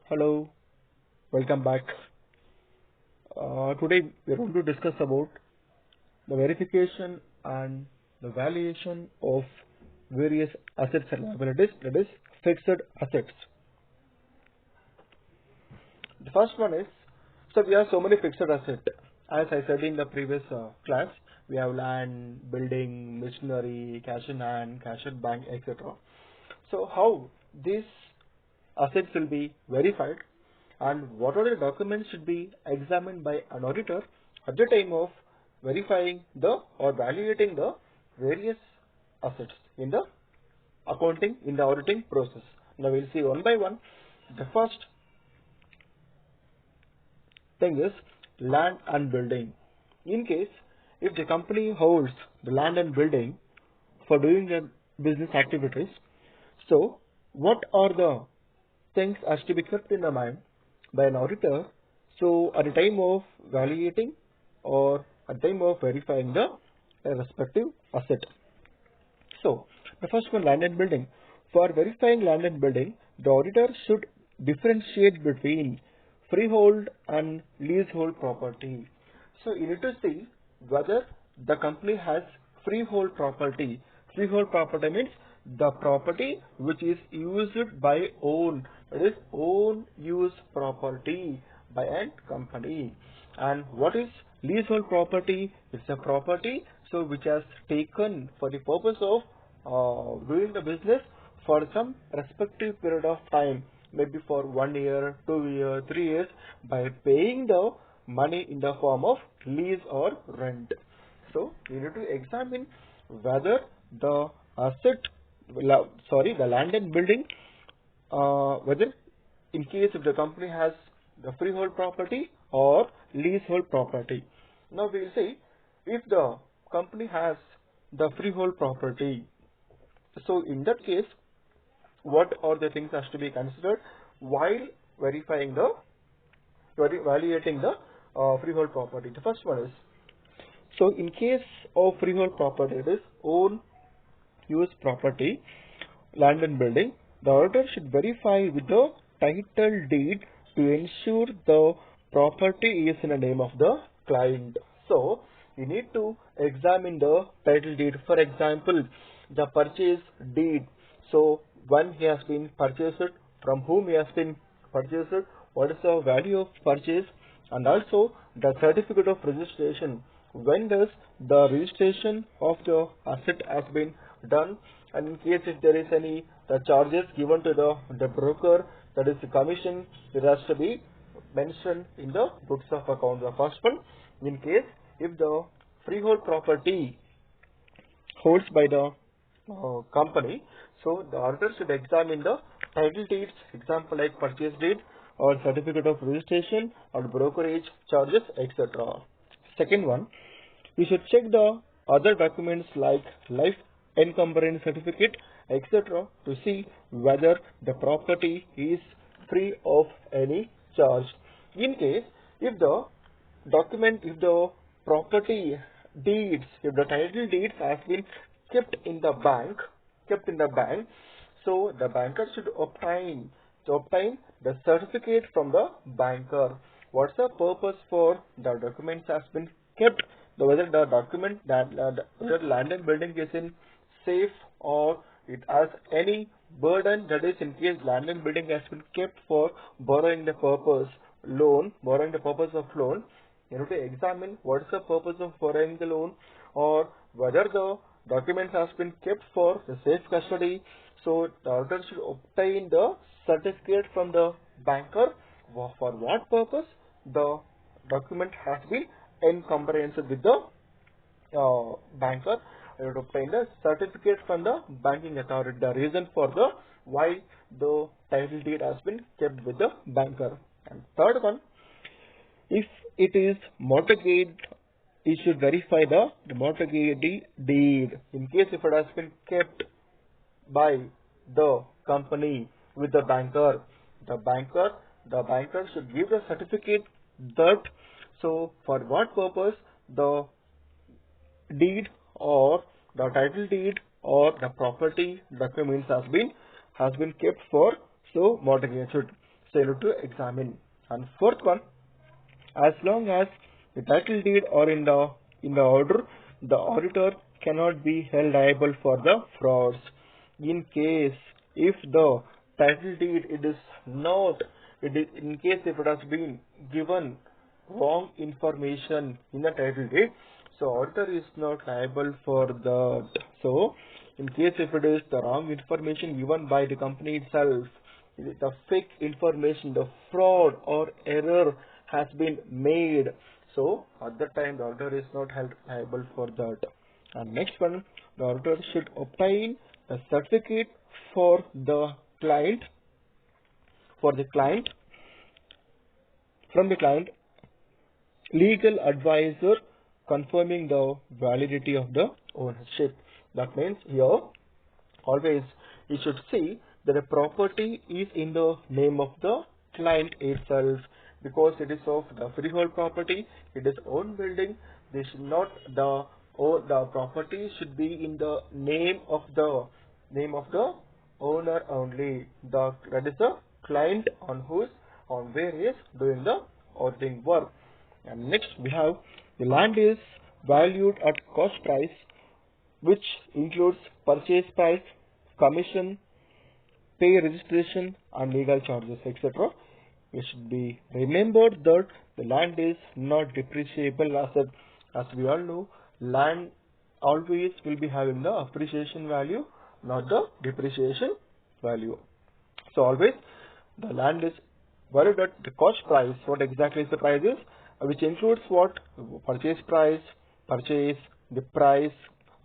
Hello, welcome back. Today we are going to discuss about the verification and the valuation of various assets and liabilities, that is fixed assets. The first one is, so we have so many fixed assets. As I said in the previous class, we have land, building, machinery, cash in hand, cash at bank, etc. So how these assets will be verified and what are the documents should be examined by an auditor at the time of verifying the or evaluating the various assets in the accounting, in the auditing process. Now we'll see one by one. The first thing is land and building. In case if the company holds the land and building for doing their business activities, so what are the things has to be kept in the mind by an auditor, so at the time of evaluating or at the time of verifying the respective asset. So the first one, land and building. For verifying land and building, the auditor should differentiate between freehold and leasehold property. So you need to see whether the company has freehold property. Freehold property means the property which is used by own, that is own use property by a company. And what is leasehold property? It's a property so which has taken for the purpose of doing the business for some respective period of time, maybe for 1 year, 2 years, 3 years, by paying the money in the form of lease or rent. So you need to examine whether the asset, the land and building, whether in case if the company has the freehold property or leasehold property. Now we will see if the company has the freehold property. So in that case, what are the things has to be considered while verifying the evaluating the freehold property? The first one is, so in case of freehold property, it is own use property, land and building, the auditor should verify with the title deed to ensure the property is in the name of the client. So you need to examine the title deed. For example, the purchase deed. So when he has been purchased, from whom he has been purchased, what is the value of purchase, and also the certificate of registration. When does the registration of the asset has been done, and in case if there is any the charges given to the broker, that is the commission, it has to be mentioned in the books of account. The first one, in case if the freehold property holds by the company, so the auditor should examine the title deeds, example like purchase deed or certificate of registration or brokerage charges, etc. Second one, we should check the other documents like life encumbrance certificate, etc. to see whether the property is free of any charge. In case if the document, if the property deeds, if the title deeds has been kept in the bank, so the banker should obtain the certificate from the banker. What's the purpose for the documents has been kept? Whether the document that whether land and building is in safe or it has any burden, that is in case land and building has been kept for borrowing the purpose of loan, you have to examine what is the purpose of borrowing the loan, or whether the documents has been kept for the safe custody. So the auditor should obtain the certificate from the banker. For what purpose the document has been encumbrance with the banker. You have to obtain the certificate from the banking authority. The reason for the why the title deed has been kept with the banker. And third one, if it is mortgaged, you should verify the mortgage deed. In case if it has been kept by the company with the banker, the banker should give the certificate that, so for what purpose the deed or the title deed or the property documents has been kept for, so mortgaged. So you need to examine. And fourth one, as long as the title deed are in the order, the auditor cannot be held liable for the frauds. In case if the title deed it is not, it is in case if it has been given wrong information in the title deed, so auditor is not liable for that. So in case if it is the wrong information given by the company itself, the fake information, the fraud or error has been made, so at that time the auditor is not held liable for that. And next one, the auditor should obtain a certificate for the client, for the client from the client legal advisor confirming the validity of the ownership. That means here always you should see that a property is in the name of the client itself, because it is of the freehold property, it is own building. They should not the property should be in the name of the owner only. That is the client on where he is doing the auditing work. And next we have the land is valued at cost price, which includes purchase price, commission, pay registration and legal charges, etc. It should be remembered that the land is not depreciable asset. As we all know, land always will be having the appreciation value, not the depreciation value. So always the land is valued at the cost price. What exactly is the price is? Which includes what? Purchase price, purchase, the price,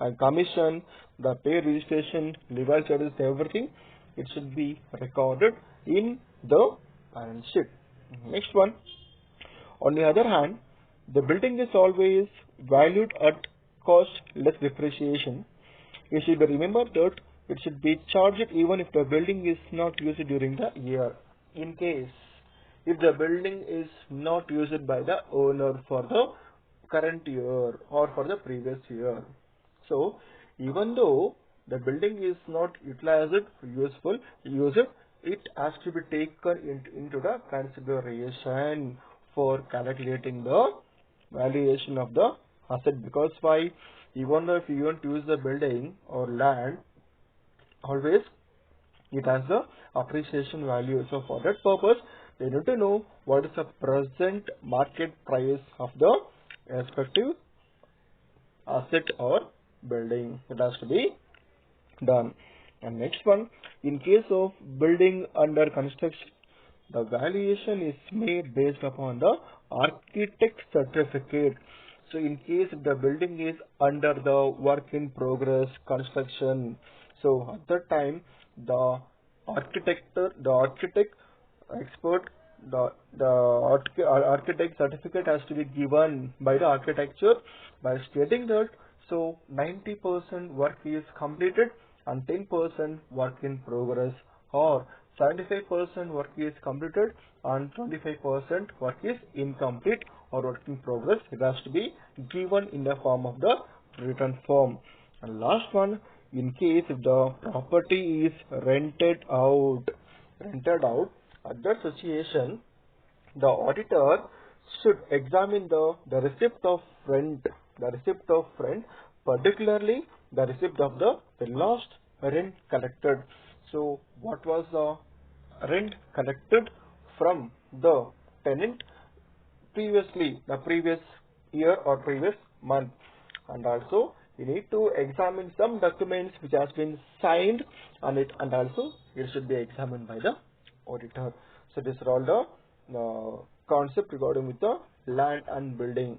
and commission, the pay registration, legal charges, everything. It should be recorded in the balance sheet. Next one. On the other hand, the building is always valued at cost less depreciation. You should remember that it should be charged even if the building is not used during the year. In case if the building is not used by the owner for the current year or for the previous year. So even though the building is not utilized, used, it has to be taken into the consideration for calculating the valuation of the asset. Because why? Even though if you want to use the building or land, always it has the appreciation value. So for that purpose, they need to know what is the present market price of the respective asset or building. It has to be done. And next one, in case of building under construction, the valuation is made based upon the architect certificate. So in case if the building is under the work in progress construction, so at that time the architect expert, architect certificate has to be given by the architecture by stating that so 90% work is completed and 10% work in progress, or 75% work is completed and 25% work is incomplete or work in progress. It has to be given in the form of the written form. And last one, in case if the property is rented out, at that situation, the auditor should examine the receipt of rent, particularly the receipt of the last rent collected. So what was the rent collected from the tenant previously, the previous year or previous month. And also you need to examine some documents which has been signed on it, and also it should be examined by the auditor. So these are all the concept regarding with the land and building.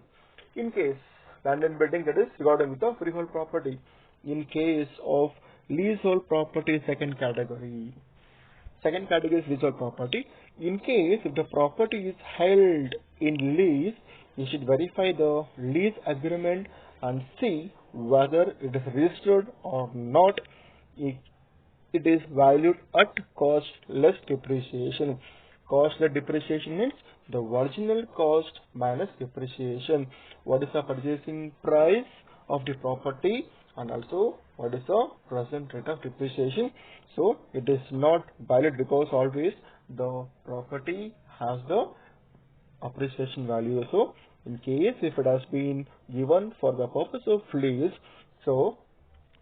In case land and building, that is regarding with the freehold property. In case of leasehold property, second category is leasehold property. In case if the property is held in lease, you should verify the lease agreement and see whether it is registered or not. If it is valued at cost less depreciation. Cost less depreciation means the original cost minus depreciation. What is the purchasing price of the property and also what is the present rate of depreciation. So it is not valid because always the property has the appreciation value. So in case if it has been given for the purpose of lease, so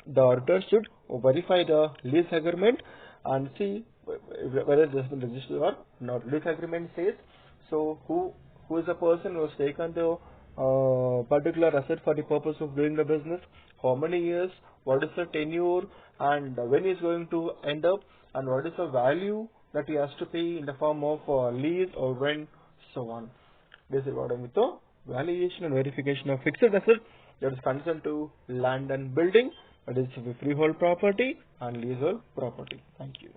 the auditor should verify the lease agreement and see whether it has been registered or not. Lease agreement says so who is the person who has taken the particular asset for the purpose of doing the business, how many years, what is the tenure, and when he is going to end up, and what is the value that he has to pay in the form of lease or rent, so on. This is regarding with the valuation and verification of fixed assets that is concerned to land and building, that is freehold property and leasehold property. Thank you.